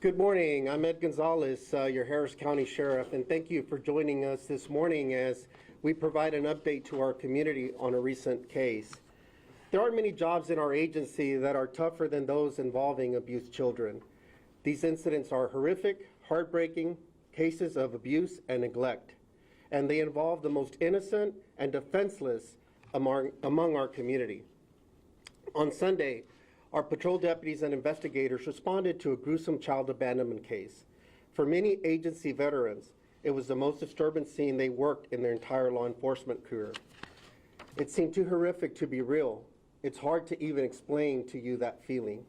Good morning. I'm Ed Gonzalez, your Harris County Sheriff, and thank you for joining us this morning as we provide an update to our community on a recent case. There aren't many jobs in our agency that are tougher than those involving abused children. These incidents are horrific, heartbreaking cases of abuse and neglect, and they involve the most innocent and defenseless among our community. On Sunday, our patrol deputies and investigators responded to a gruesome child abandonment case. For many agency veterans, it was the most disturbing scene they worked in their entire law enforcement career. It seemed too horrific to be real. It's hard to even explain to you that feeling.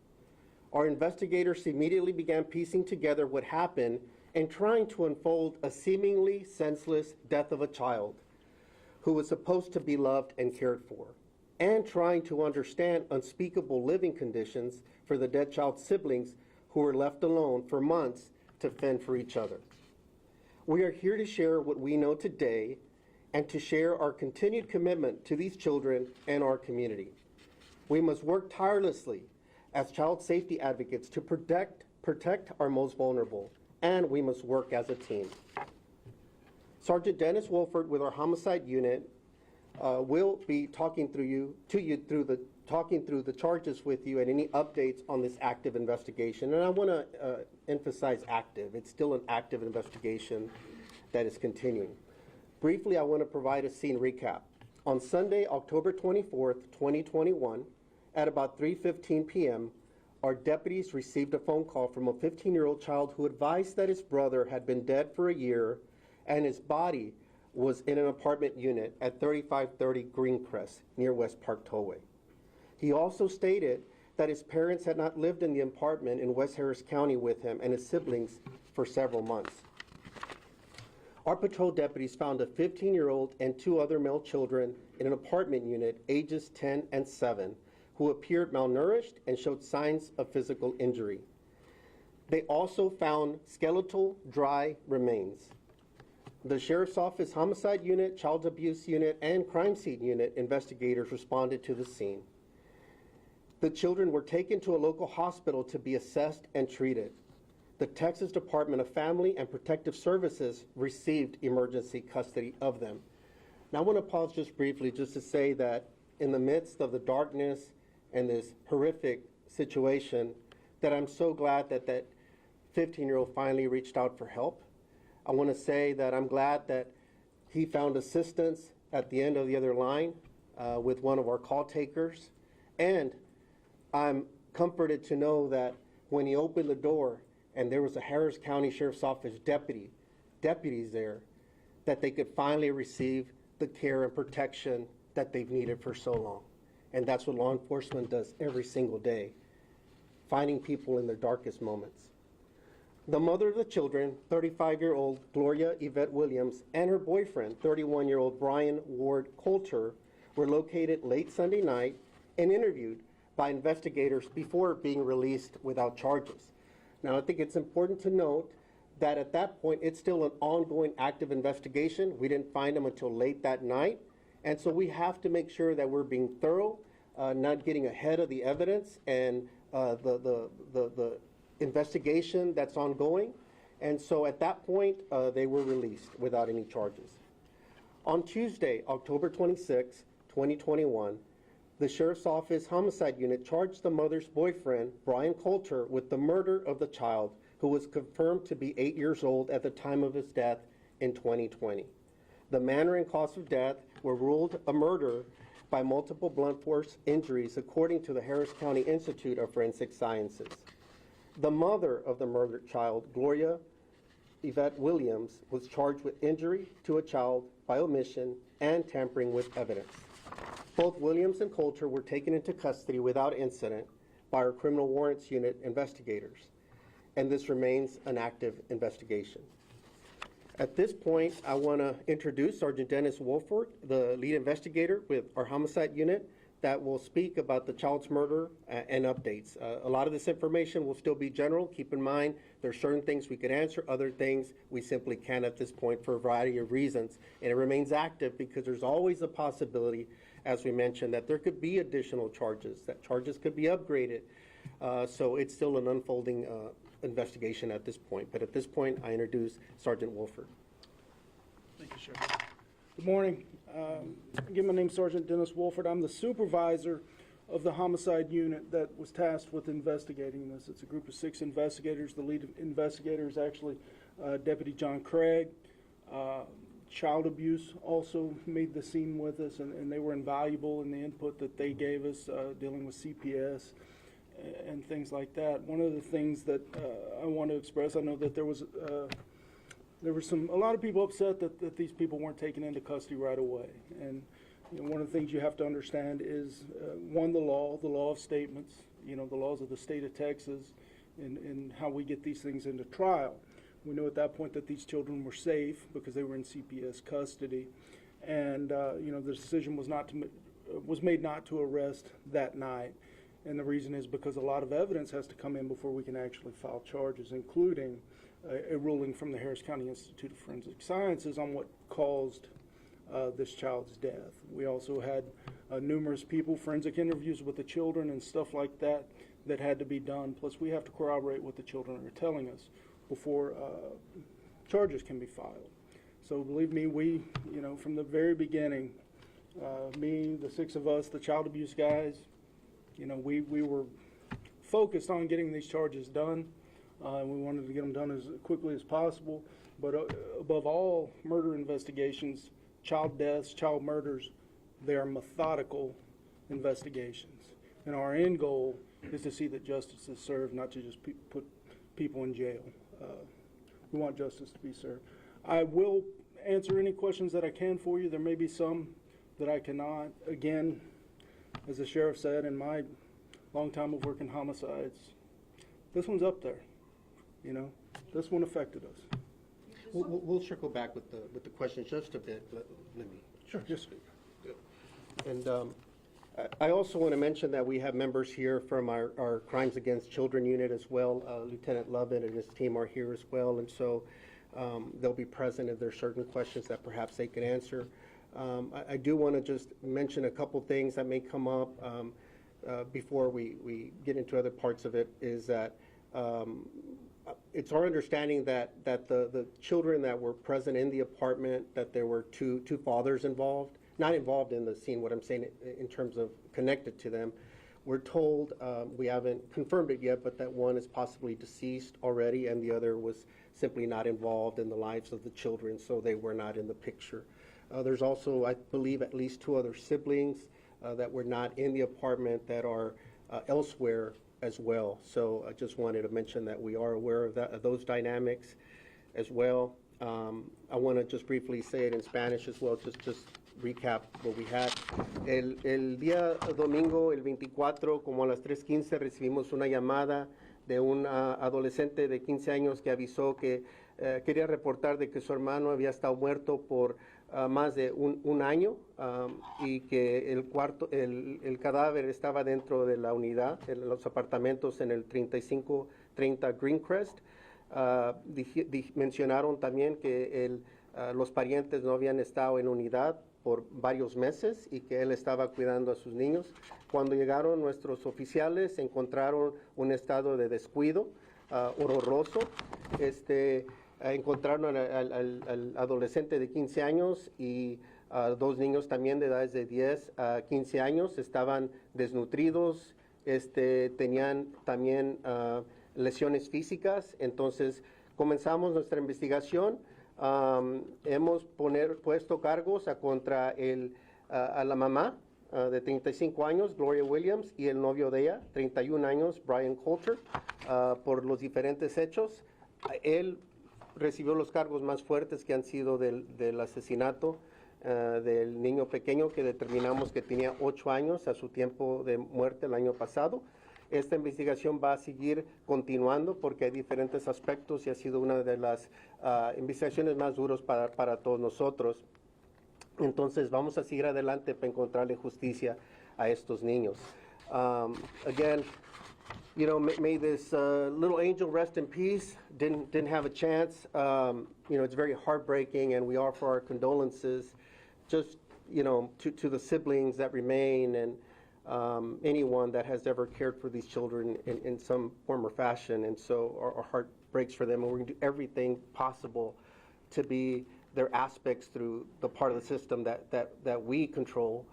Our investigators immediately began piecing together what happened and trying to unfold a seemingly senseless death of a child who was supposed to be loved and cared for, and trying to understand unspeakable living conditions for the dead child's siblings who were left alone for months to fend for each other. We are here to share what we know today and to share our continued commitment to these children and our community. We must work tirelessly as child safety advocates to protect our most vulnerable, and we must work as a team. Sergeant Dennis Wolford with our homicide unit will be talking through the charges with you and any updates on this active investigation. And I want to emphasize active. It's still an active investigation that is continuing. Briefly, I want to provide a scene recap. On Sunday, October 24th, 2021, at about 3:15 p.m., our deputies received a phone call from a 15-year-old child who advised that his brother had been dead for a year and his body was in an apartment unit at 3530 Greencrest near West Park Tollway. He also stated that his parents had not lived in the apartment in West Harris County with him and his siblings for several months. Our patrol deputies found a 15-year-old and two other male children in an apartment unit ages 10 and 7 who appeared malnourished and showed signs of physical injury. They also found skeletal dry remains. The Sheriff's Office Homicide Unit, Child Abuse Unit, and Crime Scene Unit investigators responded to the scene. The children were taken to a local hospital to be assessed and treated. The Texas Department of Family and Protective Services received emergency custody of them. Now I want to pause just briefly just to say that in the midst of the darkness and this horrific situation, that I'm so glad that that 15-year-old finally reached out for help. I want to say that I'm glad that he found assistance at the end of the other line with one of our call takers. And I'm comforted to know that when he opened the door and there was a Harris County Sheriff's Office deputies there, that they could finally receive the care and protection that they've needed for so long. And that's what law enforcement does every single day, finding people in their darkest moments. The mother of the children, 35-year-old Gloria Yvette Williams, and her boyfriend, 31-year-old Brian Ward Coulter, were located late Sunday night and interviewed by investigators before being released without charges. Now, I think it's important to note that at that point, it's still an ongoing active investigation. We didn't find them until late that night. And so we have to make sure that we're being thorough, not getting ahead of the evidence and the investigation that's ongoing. And so at that point, they were released without any charges. On Tuesday, October 26, 2021, The Sheriff's Office Homicide Unit charged the mother's boyfriend, Brian Coulter, with the murder of the child, who was confirmed to be 8 years old at the time of his death in 2020. The manner and cause of death were ruled a murder by multiple blunt force injuries, according to the Harris County Institute of Forensic Sciences. The mother of the murdered child, Gloria Yvette Williams, was charged with injury to a child by omission and tampering with evidence. Both Williams and Coulter were taken into custody without incident by our Criminal Warrants Unit investigators, and this remains an active investigation. At this point, I want to introduce Sergeant Dennis Wolford, the lead investigator with our homicide unit, that will speak about the child's murder and updates. A lot of this information will still be general. Keep in mind, there are certain things we could answer, other things we simply can't at this point for a variety of reasons. And it remains active because there's always a possibility, as we mentioned, that there could be additional charges, that charges could be upgraded. So it's still an unfolding investigation at this point. But at this point, I introduce Sergeant Wolford. Thank you, Sheriff. Good morning. Again, my name's Sergeant Dennis Wolford. I'm the supervisor of the homicide unit that was tasked with investigating this. It's a group of 6 investigators. The lead investigator is actually Deputy John Craig. Child abuse also made the scene with us, and they were invaluable in the input that they gave us dealing with CPS and things like that. One of the things that I want to express, I know that there was a lot of people upset that these people weren't taken into custody right away. And one of the things you have to understand is, one, the law of statements, the laws of the state of Texas, and how we get these things into trial. We knew at that point that these children were safe because they were in CPS custody, and the decision was made not to arrest that night. And the reason is because a lot of evidence has to come in before we can actually file charges, including a ruling from the Harris County Institute of Forensic Sciences on what caused this child's death. We also had numerous people, forensic interviews with the children and stuff like that had to be done. Plus, we have to corroborate what the children are telling us before charges can be filed. So believe me, we, from the very beginning, me, the 6 of us, the child abuse guys, we were focused on getting these charges done. We wanted to get them done as quickly as possible. But above all, murder investigations, child deaths, child murders, they are methodical investigations. And our end goal is to see that justice is served, not to just put people in jail. We want justice to be served. I will answer any questions that I can for you. There may be some that I cannot. Again, as the sheriff said, in my long time of working homicides, this one's up there. This one affected us. We'll circle back with the questions just a bit. Let me. Sure. Yes. And I also want to mention that we have members here from our Crimes Against Children unit as well. Lieutenant Lovett and his team are here as well, and so they'll be present if there's certain questions that perhaps they can answer. I do want to just mention a couple things that may come up before we get into other parts of it, is that it's our understanding that the children that were present in the apartment, that there were two fathers involved, not involved in the scene, what I'm saying in terms of connected to them. We're told, we haven't confirmed it yet, but that one is possibly deceased already and the other was simply not involved in the lives of the children, so they were not in the picture. There's also, I believe, at least 2 other siblings that were not in the apartment that are elsewhere as well. So I just wanted to mention that we are aware of those dynamics as well. I want to just briefly say it in Spanish as well, just recap what we had. El día domingo, el 24, como a las 3:15, recibimos una llamada de un adolescente de 15 años que avisó que quería reportar de que su hermano había estado muerto por más de un año y que el cadáver estaba dentro de la unidad, en los apartamentos en el 3530 Greencrest. Mencionaron también que los parientes no habían estado en unidad por varios meses y que él estaba cuidando a sus niños. Cuando llegaron nuestros oficiales, encontraron un estado de descuido horroroso. Encontraron al adolescente de 15 años y Dos niños también de edades de 10 a 15 años estaban desnutridos, tenían también lesiones físicas. Entonces comenzamos nuestra investigación. Hemos puesto cargos contra a la mamá de 35 años, Gloria Williams, y el novio de ella, 31 años, Brian Coulter, por los diferentes hechos. Él recibió los cargos más fuertes, que han sido del asesinato del niño pequeño, que determinamos que tenía 8 años a su tiempo de muerte el año pasado. Esta investigación va a seguir continuando porque hay diferentes aspectos y ha sido una de las investigaciones más duras para todos nosotros. Entonces vamos a seguir adelante para encontrarle justicia a estos niños. Again, you know, may this little angel rest in peace. Didn't have a chance. You know, it's very heartbreaking, and we offer our condolences, just to the siblings that remain, and anyone that has ever cared for these children in some form or fashion. And so our heart breaks for them, and we're going to do everything possible to be their aspects through the part of the system that we control,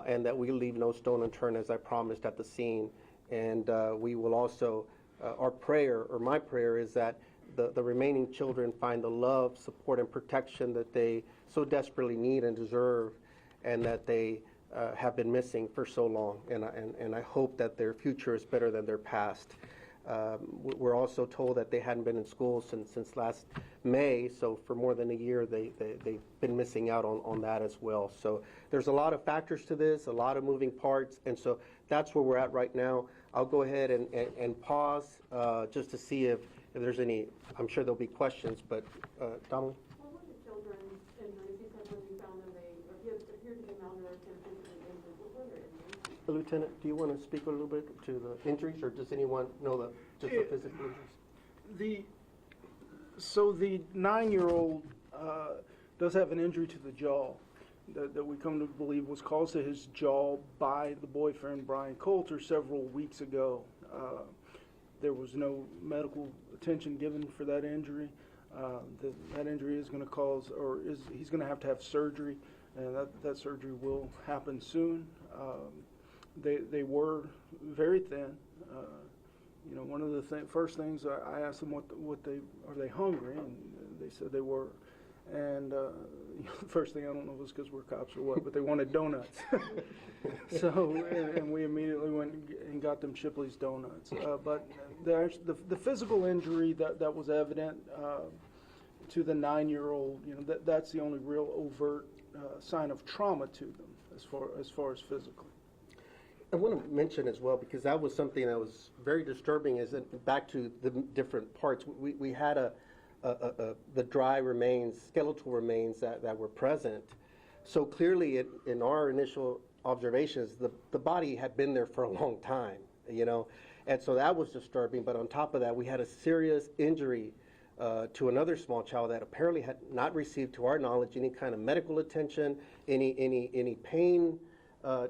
and that we leave no stone unturned, as I promised at the scene. And we will also, our prayer, or my prayer, is that the remaining children find the love, support, and protection that they so desperately need and deserve, and that they have been missing for so long. And I hope that their future is better than their past. We're also told that they hadn't been in school since last May, so for more than a year they've been missing out on that as well. So there's a lot of factors to this, a lot of moving parts, and so that's where we're at right now. I'll go ahead and pause just to see if there's any. I'm sure there'll be questions, but Donald? What were the children's injuries? You said when you found them, they appeared to be malnourished and physically injured. What were their injuries? Lieutenant, do you want to speak a little bit to the injuries, or does anyone know just the physical injuries? So the 9-year-old does have an injury to the jaw that we come to believe was caused to his jaw by the boyfriend, Brian Coulter, several weeks ago. There was no medical attention given for that injury. That injury is going to cause, he's going to have surgery, and that surgery will happen soon. They were very thin. You know, one of the first things I asked them what are they hungry, and they said they were. And the first thing, I don't know if it was because we're cops or what, but they wanted donuts. So, and we immediately went and got them Shipley's donuts. But the physical injury that was evident to the 9-year-old, you know, that's the only real overt sign of trauma to them as far as physically. I want to mention as well, because that was something that was very disturbing, is that back to the different parts, we had the dry remains, skeletal remains that were present. So clearly in our initial observations, the body had been there for a long time, you know, and so that was disturbing. But on top of that, we had a serious injury to another small child that apparently had not received, to our knowledge, any kind of medical attention, any pain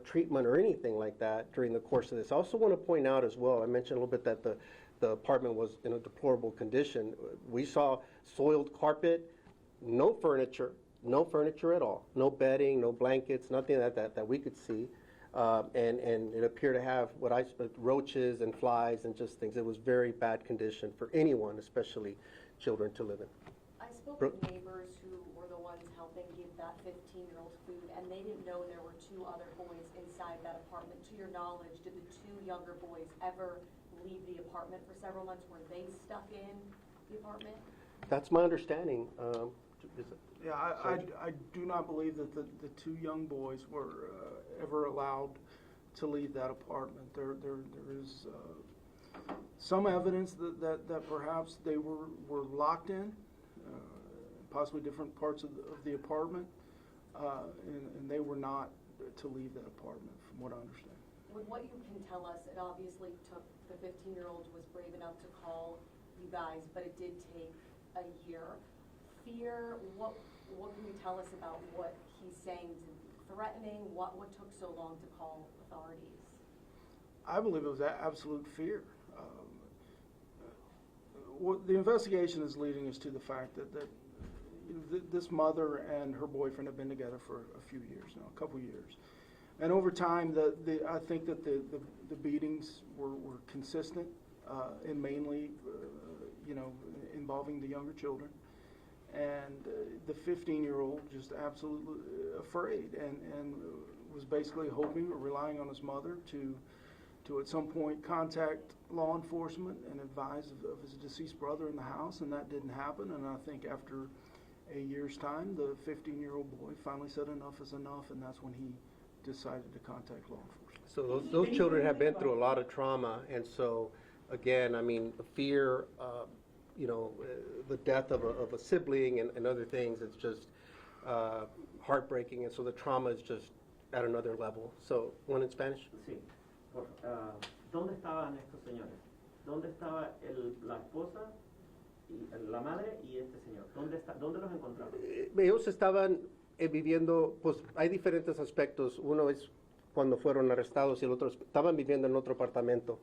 treatment or anything like that during the course of this. I also want to point out as well, I mentioned a little bit that the apartment was in a deplorable condition. We saw soiled carpet, no furniture at all, no bedding, no blankets, nothing that we could see, and it appeared to have roaches and flies and just things. It was very bad condition for anyone, especially children, to live in. I spoke with neighbors who were the ones helping give that 15-year-old food, and they didn't know there were 2 other boys inside that apartment. To your knowledge, did the 2 younger boys ever leave the apartment for several months? Were they stuck in the apartment? That's my understanding. Yeah, I do not believe that the 2 young boys were ever allowed to leave that apartment. There is some evidence that perhaps they were locked in, possibly different parts of the apartment, and they were not to leave that apartment, from what I understand. With what you can tell us, it obviously took, the 15-year-old was brave enough to call you guys, but it did take a year. Fear, what can you tell us about what he's saying, threatening? What took so long to call authorities? I believe it was absolute fear. What the investigation is leading us to the fact that this mother and her boyfriend have been together for a few years now, a couple years. And over time, I think that the beatings were consistent and mainly, involving the younger children. And the 15-year-old just absolutely afraid and was basically hoping or relying on his mother to at some point contact law enforcement and advise of his deceased brother in the house, and that didn't happen. And I think after a year's time, the 15-year-old boy finally said enough is enough, and that's when he decided to contact law enforcement. So those children have been through a lot of trauma, and so, again, I mean, the fear, the death of a sibling and other things, it's just heartbreaking, and so the trauma is just at another level. So, one in Spanish? Sí. ¿Dónde estaban estos señores? ¿Dónde estaba la esposa, y la madre y este señor? ¿Dónde los encontraron? Ellos estaban viviendo, pues hay diferentes aspectos. Uno es cuando fueron arrestados y el otro estaban viviendo en otro apartamento.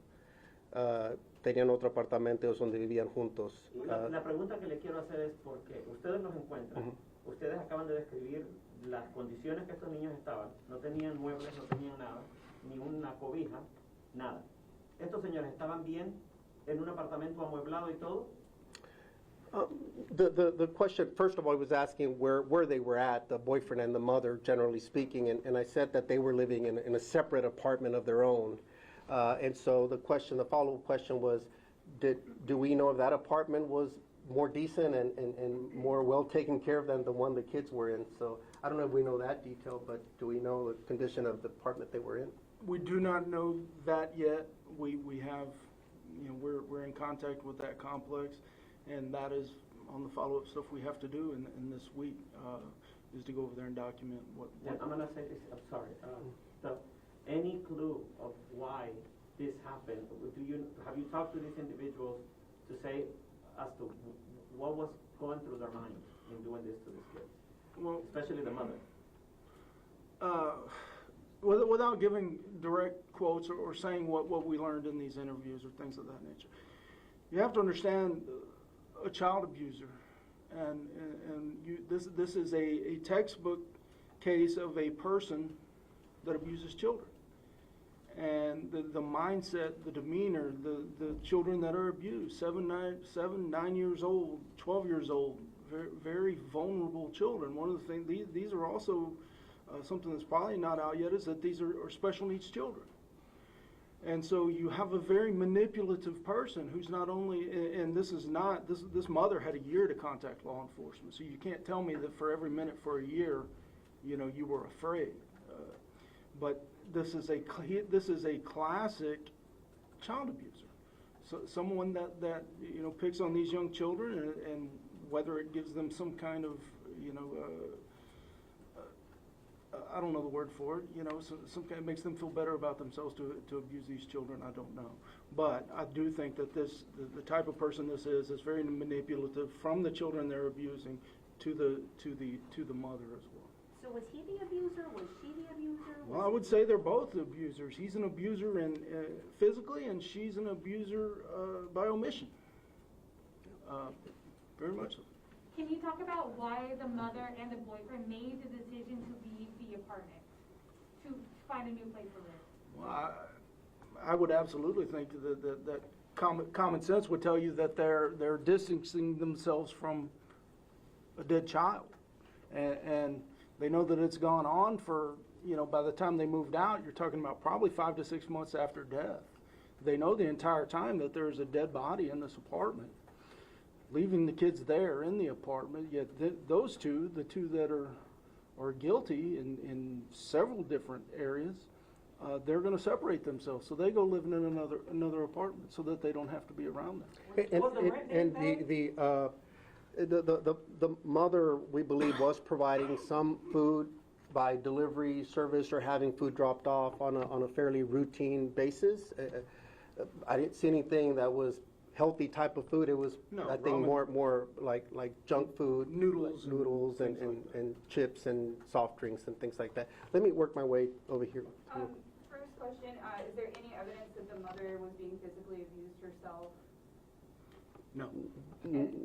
Tenían otro apartamento ellos donde vivían juntos. Y la pregunta que le quiero hacer es porque ustedes los encuentran, ustedes acaban de describir las condiciones que estos niños estaban, no tenían muebles, no tenían nada, ni una cobija, nada. ¿Estos señores estaban bien en un apartamento amueblado y todo? The question, first of all, I was asking where they were at, the boyfriend and the mother, generally speaking, and I said that they were living in a separate apartment of their own. And so the follow-up question was, do we know if that apartment was more decent and more well taken care of than the one the kids were in? So I don't know if we know that detail, but do we know the condition of the apartment they were in? We do not know that yet. We have, we're in contact with that complex, and that is on the follow-up stuff we have to do in this week, is to go over there and document what. I'm going to say this, I'm sorry. Any clue of why this happened? Have you talked to these individuals to say as to what was going through their mind in doing this to these kids? Well, especially the mother. Without giving direct quotes or saying what we learned in these interviews or things of that nature, you have to understand a child abuser, and this is a textbook case of a person that abuses children. And the mindset, the demeanor, the children that are abused, 7, 9 years old, 12 years old, very, very vulnerable children. One of the things, these are also something that's probably not out yet, is that these are special needs children. And so you have a very manipulative person who's not only, and this mother had a year to contact law enforcement, so you can't tell me that for every minute for a year, you were afraid. But this is a classic child abuser. So someone that picks on these young children, and whether it gives them some kind of I don't know the word for it, some kind of makes them feel better about themselves to abuse these children, I don't know. But I do think that the type of person this is very manipulative from the children they're abusing to the mother as well. So was he the abuser? Was she the abuser? Well, I would say they're both abusers. He's an abuser physically, and she's an abuser by omission. Very much so. Can you talk about why the mother and the boyfriend made the decision to leave the apartment, to find a new place to live? Well, I would absolutely think that common sense would tell you that they're distancing themselves from a dead child, and they know that it's gone on for, by the time they moved out, you're talking about probably 5 to 6 months after death. They know the entire time that there's a dead body in this apartment, leaving the kids there in the apartment. Yet those two, the two that are guilty in several different areas, they're going to separate themselves. So they go live in another apartment so that they don't have to be around them. And the mother, we believe, was providing some food by delivery service or having food dropped off on a fairly routine basis. I didn't see anything that was healthy type of food. It was, No, I think, more like junk food, Noodles and things like that. and chips and soft drinks and things like that. Let me work my way over here. First question, is there any evidence that the mother was being physically abused herself? No.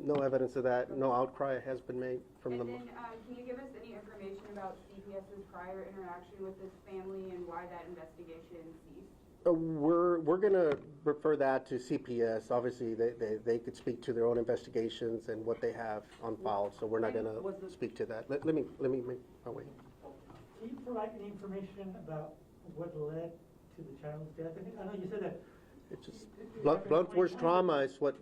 No evidence of that, no outcry has been made from them. And then, can you give us any information about CPS's prior interaction with this family and why that investigation ceased? We're gonna refer that to CPS. Obviously, they could speak to their own investigations and what they have on file, so we're not gonna speak to that. Let me make my way. Can you provide any information about what led to the child's death? I know you said that. It's just blunt force trauma is what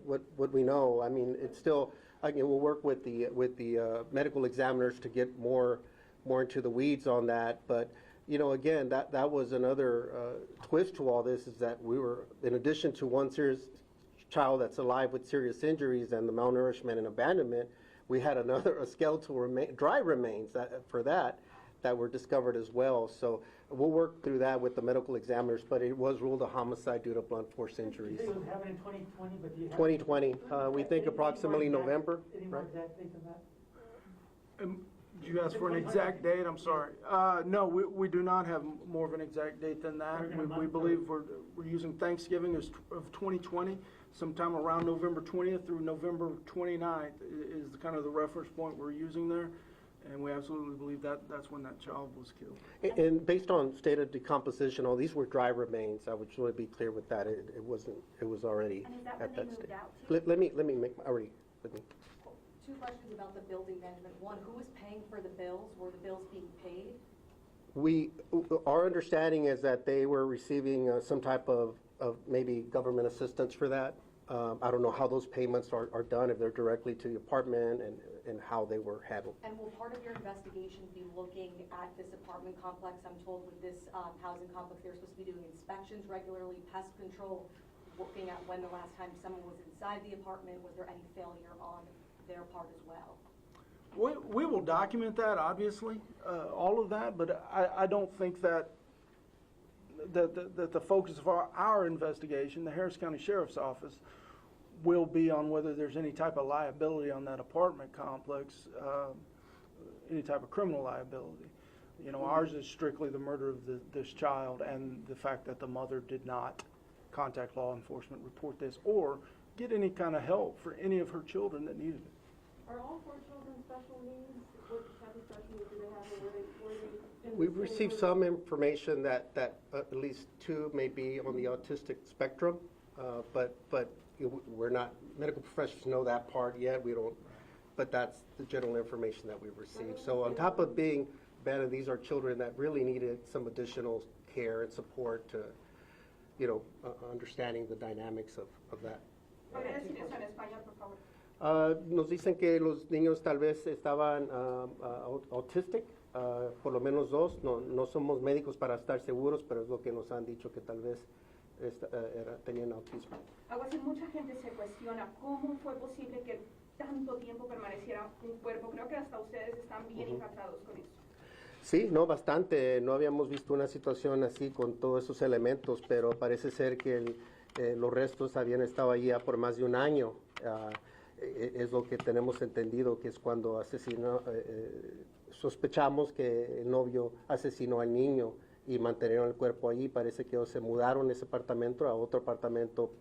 we know. I mean, it's still, again, we'll work with the medical examiners to get more into the weeds on that. But, you know, again, that was another twist to all this, is that we were, in addition to one serious child that's alive with serious injuries and the malnourishment and abandonment, we had a skeletal dry remains for that were discovered as well. So we'll work through that with the medical examiners, but it was ruled a homicide due to blunt force injuries. It was happened in 2020, but do you have... 2020, we think approximately November, Any more right? exact date than that? Did you ask for an exact date? I'm sorry. No, we do not have more of an exact date than that. We believe we're using Thanksgiving of 2020, sometime around November 20th through November 29th is kind of the reference point we're using there. And we absolutely believe that's when that child was killed. And based on state of decomposition, all these were dry remains. I would really be clear with that. It was already And is that at when they that moved stage. out to? Let me make, let me. Two questions about the building management. One, who was paying for the bills? Were the bills being paid? Our understanding is that they were receiving some type of maybe government assistance for that. I don't know how those payments are done, if they're directly to the apartment and how they were handled. And will part of your investigation be looking at this apartment complex? I'm told with this housing complex, they're supposed to be doing inspections regularly, pest control, looking at when the last time someone was inside the apartment, was there any failure on their part as well? We will document that, obviously, all of that, but I don't think that the focus of our investigation, the Harris County Sheriff's Office, will be on whether there's any type of liability on that apartment complex, any type of criminal liability. You know, ours is strictly the murder of this child and the fact that the mother did not contact law enforcement, report this, or get any kind of help for any of her children that needed it. Are all 4 children special needs? What type of special needs do they have, or were they in the We've same received group? some information that at least 2 may be on the autistic spectrum, but we're not, medical professionals know that part yet. We don't, but that's the general information that we've received. So on top of being abandoned, these are children that really needed some additional care and support to, you know, understanding the dynamics of that. ¿Podría decir eso en español, por favor? Nos dicen que los niños tal vez estaban autistic, por lo menos 2. No somos médicos para estar seguros, pero es lo que nos han dicho, que tal vez tenían autismo. Algo así, mucha gente se cuestiona cómo fue posible que tanto tiempo permaneciera un cuerpo. Creo que hasta ustedes están bien impactados con eso. Sí, no, bastante. No habíamos visto una situación así con todos esos elementos, pero parece ser que los restos habían estado allí ya por más de un año. Es lo que tenemos entendido, que es cuando sospechamos que el novio asesinó al niño y mantuvieron el cuerpo allí. Parece que se mudaron ese apartamento a otro apartamento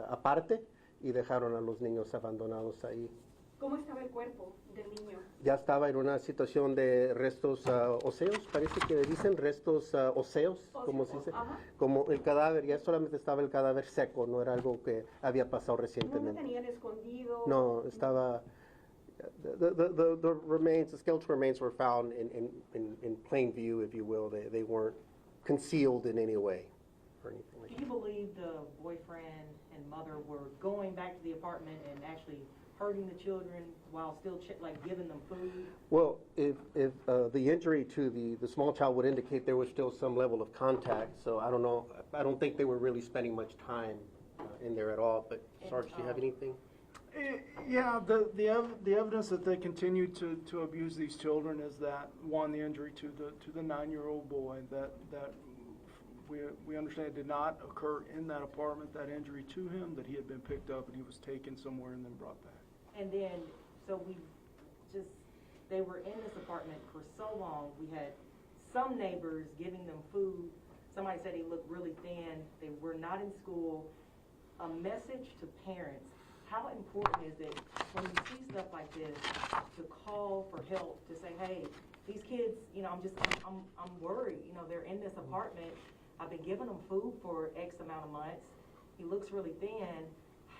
aparte y dejaron a los niños abandonados ahí. ¿Cómo estaba el cuerpo del niño? Ya estaba en una situación de restos óseos, parece que dicen restos óseos, como se dice, Ajá. como el cadáver, ya solamente estaba el cadáver seco, no era algo que había pasado ¿No lo recientemente. tenían escondido? No, estaba, the remains, the skeletal remains were found in plain view, if you will. They weren't concealed in any way or anything like Do that. you believe the boyfriend and mother were going back to the apartment and actually hurting the children while still giving them food? Well, if the injury to the small child would indicate there was still some level of contact, so I don't know. I don't think they were really spending much time in there at all. But Sarge, do you have anything? Yeah, the evidence that they continued to abuse these children is that, one, the injury to the 9-year-old boy that we understand did not occur in that apartment, that injury to him, that he had been picked up and he was taken somewhere and then brought back. And then, so they were in this apartment for so long. We had some neighbors giving them food. Somebody said he looked really thin. They were not in school. A message to parents how important is it when you see stuff like this to call for help, to say, hey, these kids, you know, I'm worried, you know, they're in this apartment, I've been giving them food for X amount of months, he looks really thin.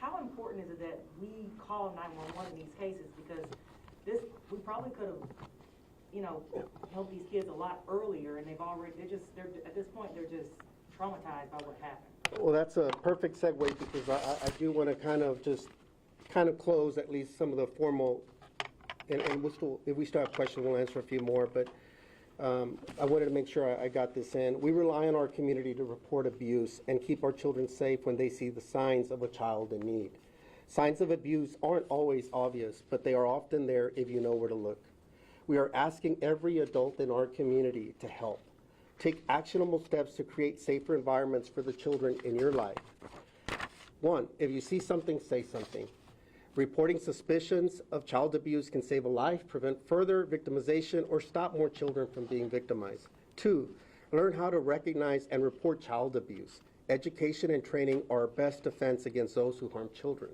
How important is it that we call 911 in these cases? Because we probably could have, you know, helped these kids a lot earlier, and they're at this point, they're just traumatized by what happened. Well, that's a perfect segue because I do want to kind of close at least some of the formal, and if we still have questions, we'll answer a few more, but I wanted to make sure I got this in. We rely on our community to report abuse and keep our children safe when they see the signs of a child in need. Signs of abuse aren't always obvious, but they are often there if you know where to look. We are asking every adult in our community to help. Take actionable steps to create safer environments for the children in your life. 1, if you see something, say something. Reporting suspicions of child abuse can save a life, prevent further victimization, or stop more children from being victimized. 2, learn how to recognize and report child abuse. Education and training are our best defense against those who harm children.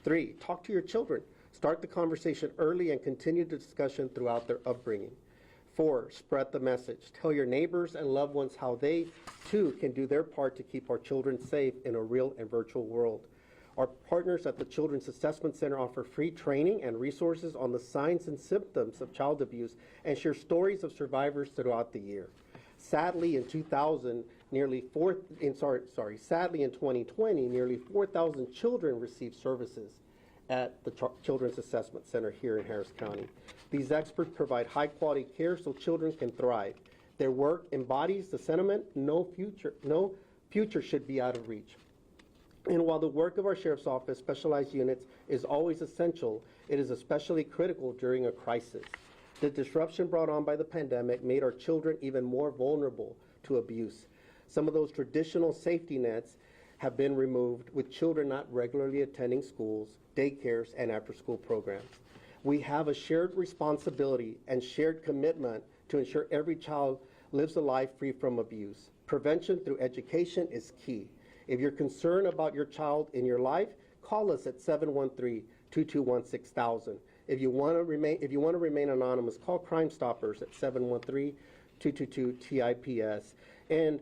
3, talk to your children. Start the conversation early and continue the discussion throughout their upbringing. 4, spread the message. Tell your neighbors and loved ones how they, too, can do their part to keep our children safe in a real and virtual world. Our partners at the Children's Assessment Center offer free training and resources on the signs and symptoms of child abuse and share stories of survivors throughout the year. Sadly, in 2020, nearly 4,000 children received services at the Children's Assessment Center here in Harris County. These experts provide high-quality care so children can thrive. Their work embodies the sentiment, no future should be out of reach. And while the work of our Sheriff's Office specialized units is always essential, it is especially critical during a crisis. The disruption brought on by the pandemic made our children even more vulnerable to abuse. Some of those traditional safety nets have been removed, with children not regularly attending schools, daycares, and after-school programs. We have a shared responsibility and shared commitment to ensure every child lives a life free from abuse. Prevention through education is key. If you're concerned about your child in your life, call us at 713-221-6000. If you want to remain anonymous, call Crime Stoppers at 713-222-TIPS. And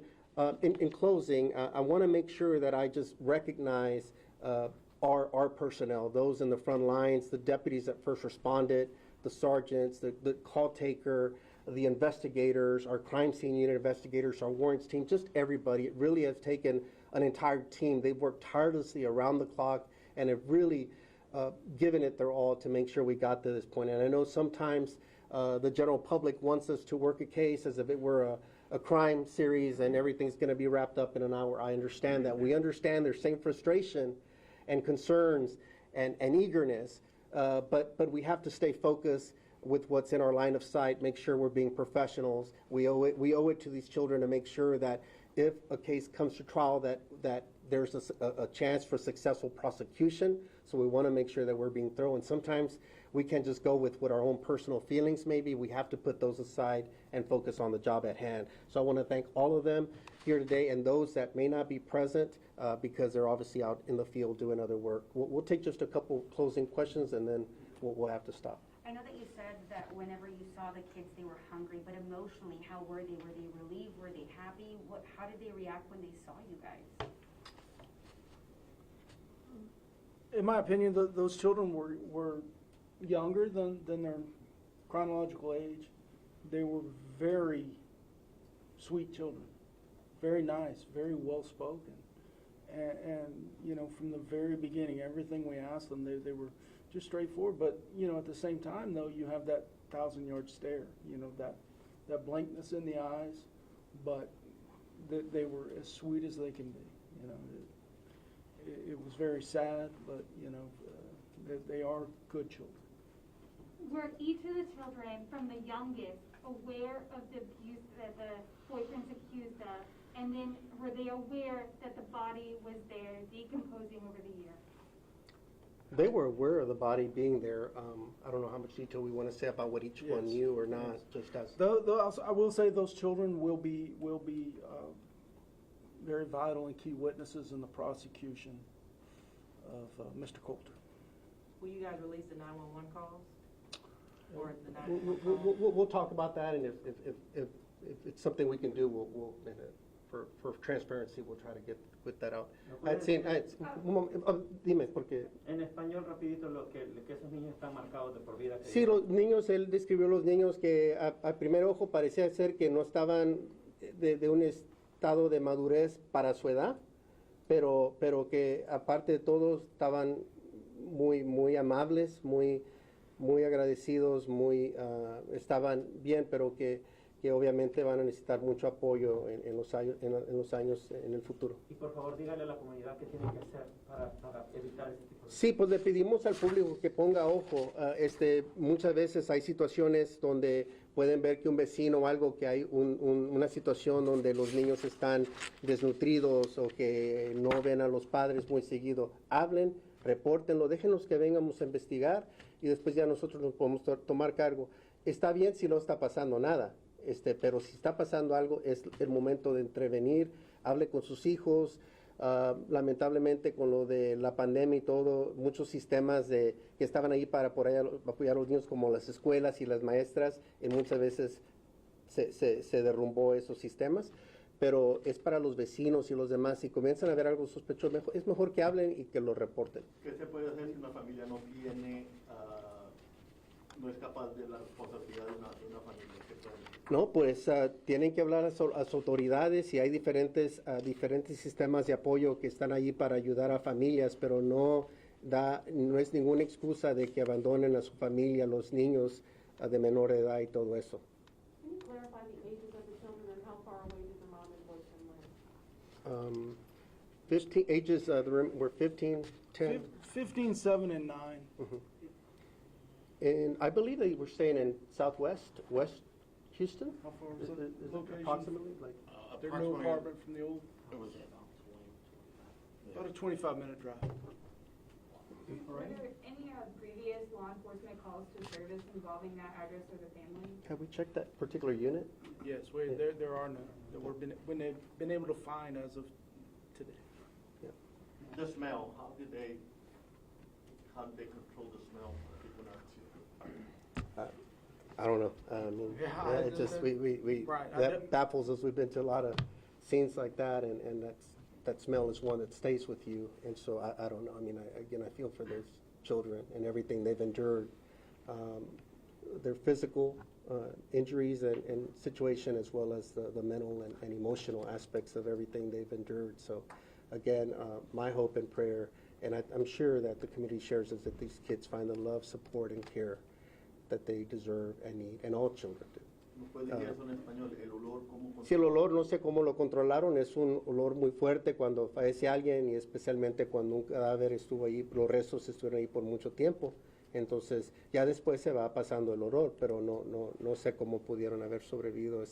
in closing, I want to make sure that I just recognize our personnel, those in the front lines, the deputies that first responded, the sergeants, the call taker, the investigators, our crime scene unit investigators, our warrants team, just everybody. It really has taken an entire team. They've worked tirelessly around the clock and have really given it their all to make sure we got to this point. And I know sometimes the general public wants us to work a case as if it were a crime series and everything's going to be wrapped up in an hour. I understand that. We understand their same frustration and concerns and eagerness, but we have to stay focused with what's in our line of sight, make sure we're being professionals. We owe it to these children to make sure that if a case comes to trial that there's a chance for successful prosecution. So we want to make sure that we're being thorough. And sometimes we can't just go with what our own personal feelings may be. We have to put those aside and focus on the job at hand. So I want to thank all of them here today and those that may not be present because they're obviously out in the field doing other work. We'll take just a couple closing questions and then we'll have to stop. I know that you said that whenever you saw the kids, they were hungry, but emotionally, how were they? Were they relieved? Were they happy? How did they react when they saw you guys? In my opinion, those children were younger than their chronological age. They were very sweet children, very nice, very well-spoken. And you know, from the very beginning, everything we asked them, they were just straightforward. But, you know, at the same time, though, you have that 1,000-yard stare, you know, that blankness in the eyes, but they were as sweet as they can be, you know. It was very sad, but, you know, they are good children. Were each of the children, from the youngest, aware of the abuse that the boyfriend's accused of? And then were they aware that the body was there decomposing over the year? They were aware of the body being there. I don't know how much detail we want to say about what each one knew or not. Just as I will say those children will be very vital and key witnesses in the prosecution of Mr. Coulter. Will you guys release the 911 calls? Or the We'll, 911 we'll, calls? we'll talk about that, and if it's something we can do, we'll for transparency, we'll try to get that out. I'd seen, dime, porque... En español, rapidito, que esos niños están marcados de por vida. Sí, los niños, él describió los niños que a primer ojo parecía ser que no estaban de un estado de madurez para su edad, pero que aparte de todo estaban muy amables, muy agradecidos, estaban bien, pero que obviamente van a necesitar mucho apoyo en los años en el futuro. Y por favor, dígale a la comunidad qué tiene que hacer para evitar ese tipo de... Sí, pues le pedimos al público que ponga ojo. Muchas veces hay situaciones donde pueden ver que un vecino o algo, que hay una situación donde los niños están desnutridos o que no ven a los padres muy seguido. Hablen, repórtenlo, déjenos que vengamos a investigar y después ya nosotros nos podemos tomar cargo. Está bien si no está pasando nada, pero si está pasando algo es el momento de intervenir. Hable con sus hijos. Lamentablemente con lo de la pandemia y todo, muchos sistemas que estaban ahí para apoyar a los niños, como las escuelas y las maestras, y muchas veces se derrumbó esos sistemas, pero es para los vecinos y los demás. Si comienzan a ver algo sospechoso, es mejor que hablen y que lo reporten. ¿Qué se puede hacer si una familia no es capaz de la responsabilidad de una familia? ¿Qué puede hacer? No, pues tienen que hablar a las autoridades, y hay diferentes sistemas de apoyo que están allí para ayudar a familias, pero no es ninguna excusa de que abandonen a su familia, los niños de menor edad y todo eso. Can you clarify the ages of the children and how far away did the mom and boyfriend live? 15 ages, were 15, 10. 15, 7, and 9. And I believe they were staying in West Houston? How far was Is that it location? approximately? Like, Their new apartment from the old, It was about a 25-minute drive. Were there any previous law enforcement calls to service involving that address or the family? have we checked that particular unit? Yes, there are none that we've been able to find as of today. the smell. How did they control the smell? People not to- I don't know. I mean, Yeah, it just, right. that baffles us. We've been to a lot of scenes like that, and that smell is one that stays with you. And so I don't know. I mean, I feel for those children and everything they've endured. Their physical injuries and situation, as well as the mental and emotional aspects of everything they've endured. So again, my hope and prayer, and I'm sure that the community shares, is that these kids find the love, support, and care that they deserve and need, and all children do. ¿Nos puede decir eso en español? El olor, ¿cómo Si el olor, no sé cómo lo controlaron, es un olor muy fuerte cuando fallece alguien, y especialmente cuando un cadáver estuvo ahí, los restos estuvieron ahí por mucho tiempo. Entonces, ya después se va pasando el olor, pero no sé cómo pudieron haber sobrevivido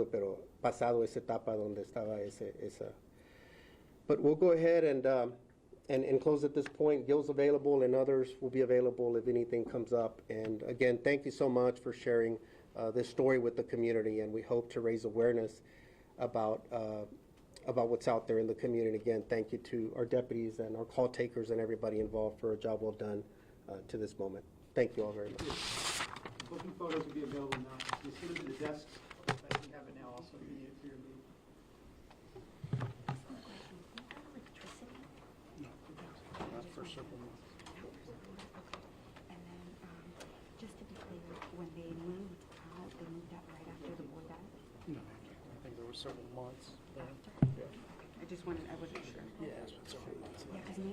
pero pasado esa etapa donde estaba esa. But we'll go ahead and close at this point. Gil's available, and others will be available if anything comes up. And again, thank you so much for sharing this story with the community, and we hope to raise awareness about what's out there in the community. Again, thank you to our deputies and our call takers and everybody involved for a job well done to this moment. Thank you all very much. Booking photos will be available now. You see them at the desks. I can have it now also for your meeting. No, not for several months. And then, just to be clear, when they moved out, they moved out right after the board died? No, I think there were several months. I just wanted, I wasn't sure. Yeah, it's been several months. Yeah, 'cause